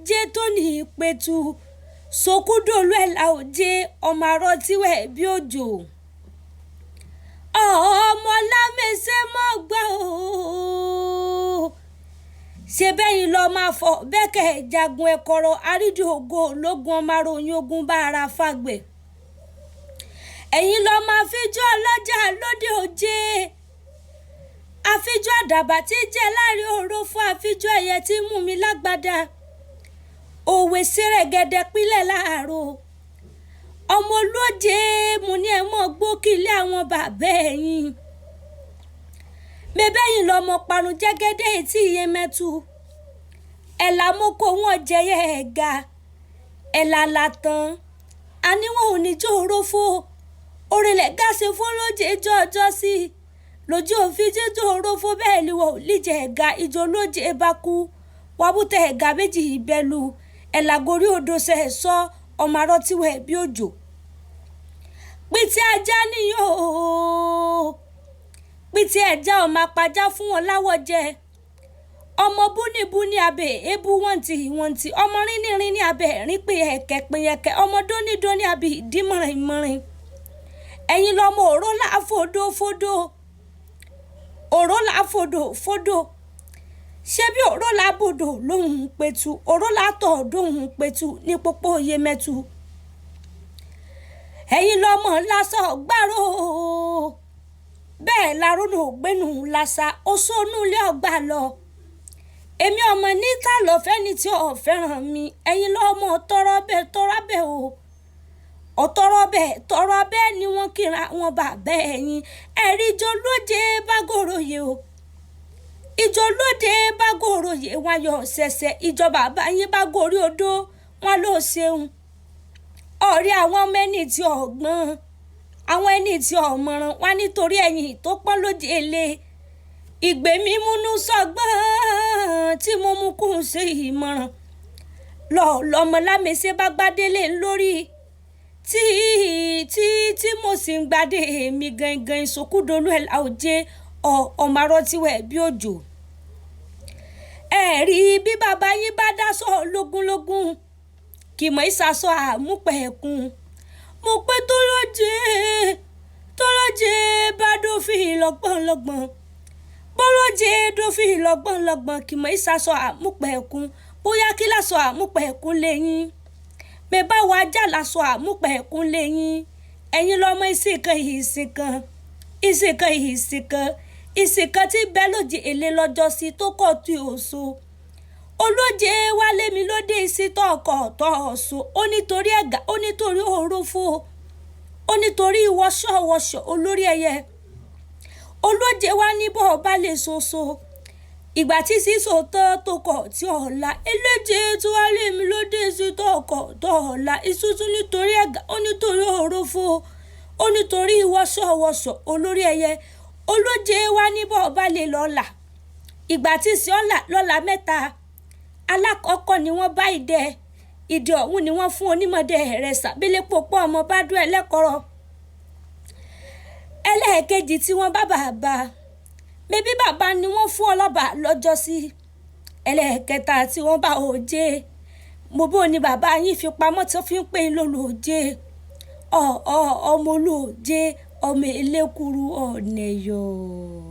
Oje tó ní ìpẹ̀tù sòkúdòlú ẹ̀là Oje ọmọ arọ́tíwẹ̀ bí òjò ọmọ lámẹsẹ̀ mọ́ gbà ó ṣe bẹ́yìn lọ máa fọ bẹ́kẹ̀ jagun ẹ̀kọ́rọ̀ àrídìí ògo ológun ọmọ aróyìn ogun bá ara fàgbẹ̀ ẹ̀yin lọ máa fíjọ́ ọlọ́jà lóde Oje àfijọ́ àdàbà tí jẹ́ láàrin òró fún àfijọ́ ẹ̀yẹ tí mú mi lágbádá òwe sẹ́rẹ̀gẹ̀dẹ̀ pílẹ̀ láàárọ̀ ọmọ olóje mo ní ẹ mọ́ gbókìlé àwọn bàbá ẹ̀yìn mẹ́bẹ́yìn lọ́mọ parun jẹ́gẹ́dẹ́ etí iye mẹ́tu ẹ̀là mọ́kò wọn jẹyẹ ẹ̀ga ẹ̀là làtàn àníwọ̀n ò ní jó orófó òrèlè gáṣe fọlọ́jẹ́ jọjọ́ sí lójú òfin jẹjọ orófó bẹ́ẹ̀ ni wọ́n ò líjẹ ẹ̀ga ìjọ lóje bá kú wàbútẹ ẹ̀ga méjì ìbẹ́lu ẹ̀là gorí odò ṣe é sọ ọmọ arọ́tíwẹ̀ bí òjò pìtì ajá nìyó pìtì ẹja ọmọ apájá fún wọn láwọ̀ jẹ ọmọ búnibúni abẹ ebú wọn ti ọmọ rínnírin abẹ rín pìyẹkẹ ọmọ dónídóní abẹ ìdímọ̀rìn ẹ̀yin lọmọ òró láfòdòfòdò òró láfòdòfòdò ṣé bí òró lábòdò lóhùn pẹ̀tù òró látọ̀ dóhùn pẹ̀tù ní pópó oyè mẹ́tù ẹ̀yin lọmọ lásọ gbàrò bẹ́ẹ̀ larónú ògbénu lásà oṣoonú ilé ọgbà lọ èmi ọmọ níta lọ́fẹ́ ní tí ò fẹ́ràn mi ẹ̀yin lọmọ tọrọ bẹ́ẹ̀ o ọ̀tọ̀rọ̀ bẹ́ẹ̀ ni wọ́n kíra wọn bàbá ẹ̀yìn ẹ̀rí ìjọ lóde bá gòròyè o ìjọ lóde bá gòròyè wọn yọ ṣẹ̀ṣẹ̀ ìjọba bàbá yín bá gorí odó wọn ló ṣeun ọ̀rẹ́ àwọn ọmọ ẹni tí ọ̀gbọ́n àwọn ẹni tí ọ̀mọ̀ràn wọn nítorí ẹ̀yìn tó pọ́n lóde èlé ìgbé mímúnú sọgbọ́n tí mo mú kún ṣe ìmọ̀ràn lọ́mọ lámẹsẹ̀ bá gbádélé lórí tí mo sì ń gbadé mi gangan ìsòkúdolú ẹ̀là Oje ọmọ arọ́tíwẹ̀ bí òjò ẹ̀rí bí bàbá yín bá dáṣọ lógúnlógún kì mọ̀ ìsàsọ àmúpẹ̀ẹ̀kún mo pé tọ́lọ́jẹ́ bá dófin lọ́gbọ̀nlọ́gbọ̀n bọ́lọ́jẹ́ dófin lọ́gbọ̀nlọ́gbọ̀n kì mọ̀ ìsàsọ àmúpẹ̀ẹ̀kún bóyá kí lásọ àmúpẹ̀ẹ̀kún lẹ́yìn mẹ́bá wa já lásọ àmúpẹ̀ẹ̀kún lẹ́yìn ẹ̀yin lọ́mọ ìsìnkan tí bẹ́ẹ̀ lóje èlé lọ́jọ́ sí tó kọ̀ tí ò so olóje wálé mi lóde ìsítọ̀ ọkọ̀ ọ̀tọ̀ ọ̀sùn ó nítorí ẹ̀gà ó nítorí òrófó ó nítorí wọṣọ olórí ẹyẹ olóje wá níbọ̀ ọba lè soso ìgbà tí sísò tán tó kọ̀ tí ọ̀la eléje tí wálé mi lóde ìsítọ̀ ọkọ̀ ọ̀tọ̀ ọ̀la ìsúsú nítorí ẹ̀gà ó nítorí òrófó ó nítorí wọṣọ olórí ẹyẹ olóje wá níbọ̀ ọba lè lọ́la ìgbà tí sí ọ̀la lọ́la mẹ́ta alákọ̀ọ́kọ́ ni wọ́n bá ìdẹ ọ̀hún ni wọ́n fún onímọ̀dé rẹ̀ sàbílẹ̀ pòpọ̀ ọmọ bá dún ẹlẹ́kọ̀ọ́rọ̀ ẹlẹ́ẹ̀kejì tí wọ́n bá bàbá mẹ́bí bàbá ni wọ́n fún ọlọ́ba lọ́jọ́ sí ẹlẹ́ẹ̀kẹta tí wọ́n bá Oje mo bó ni bàbá yín fi pamọ́ tí wọ́n fi ń pè é lólu Oje ọmọ olóòjé ọmọ elékuru ọ̀nẹ̀yọ̀.